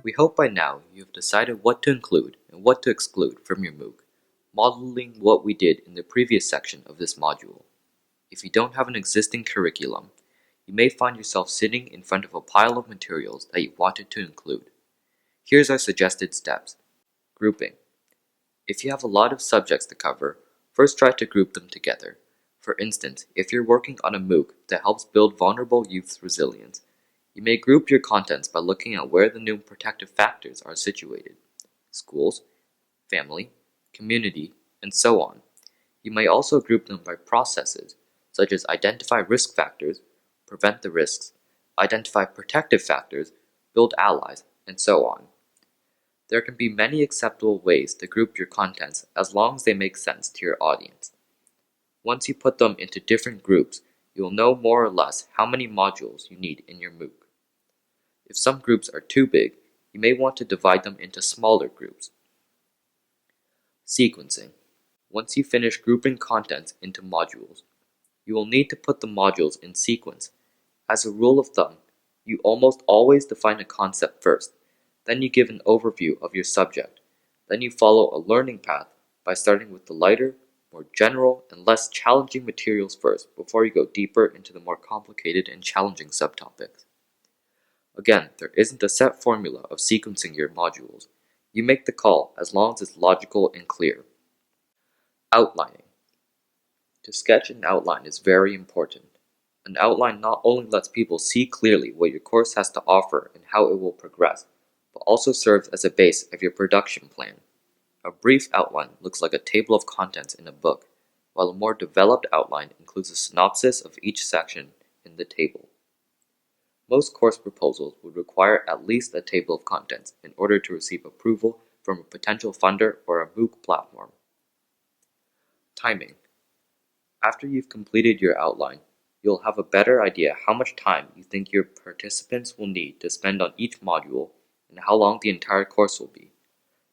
We hope by now you have decided what to include and what to exclude from your MOOC, modeling what we did in the previous section of this module. If you don't have an existing curriculum, you may find yourself sitting in front of a pile of materials that you wanted to include. Here's our suggested steps. Grouping. If you have a lot of subjects to cover, first try to group them together. For instance, if you're working on a MOOC that helps build vulnerable youth's resilience, you may group your contents by looking at where the new protective factors are situated: schools, family, community, and so on. You may also group them by processes, such as identify risk factors, prevent the risks, identify protective factors, build allies, and so on. There can be many acceptable ways to group your contents as long as they make sense to your audience. Once you put them into different groups, you will know more or less how many modules you need in your MOOC. If some groups are too big, you may want to divide them into smaller groups. Sequencing. Once you finish grouping contents into modules, you will need to put the modules in sequence. As a rule of thumb, you almost always define a concept first, then you give an overview of your subject, then you follow a learning path by starting with the lighter, more general, and less challenging materials first before you go deeper into the more complicated and challenging subtopics. Again, there isn't a set formula of sequencing your modules. You make the call as long as it's logical and clear. Outlining. To sketch an outline is very important. An outline not only lets people see clearly what your course has to offer and how it will progress, but also serves as a base of your production plan. A brief outline looks like a table of contents in a book, while a more developed outline includes a synopsis of each section in the table. Most course proposals would require at least a table of contents in order to receive approval from a potential funder or a MOOC platform. Timing. After you've completed your outline, you'll have a better idea how much time you think your participants will need to spend on each module and how long the entire course will be.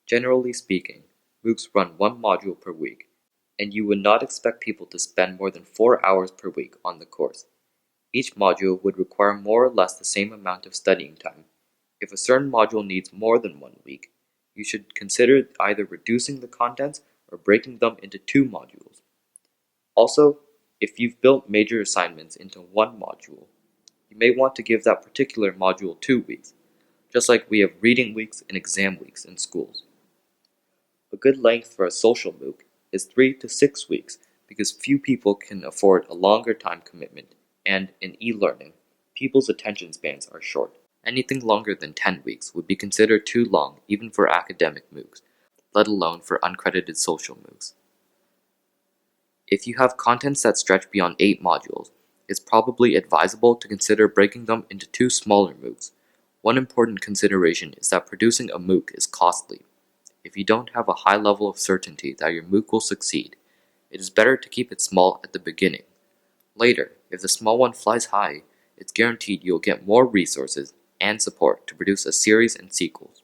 Generally speaking, MOOCs run one module per week, and you would not expect people to spend more than 4 hours per week on the course. Each module would require more or less the same amount of studying time. If a certain module needs more than 1 week, you should consider either reducing the contents or breaking them into 2 modules. Also, if you've built major assignments into one module, you may want to give that particular module 2 weeks, just like we have reading weeks and exam weeks in schools. A good length for a social MOOC is 3 to 6 weeks because few people can afford a longer time commitment, and in e-learning, people's attention spans are short. Anything longer than 10 weeks would be considered too long even for academic MOOCs, let alone for uncredited social MOOCs. If you have contents that stretch beyond 8 modules, it's probably advisable to consider breaking them into 2 smaller MOOCs. One important consideration is that producing a MOOC is costly. If you don't have a high level of certainty that your MOOC will succeed, it is better to keep it small at the beginning. Later, if the small one flies high, it's guaranteed you'll get more resources and support to produce a series and sequels.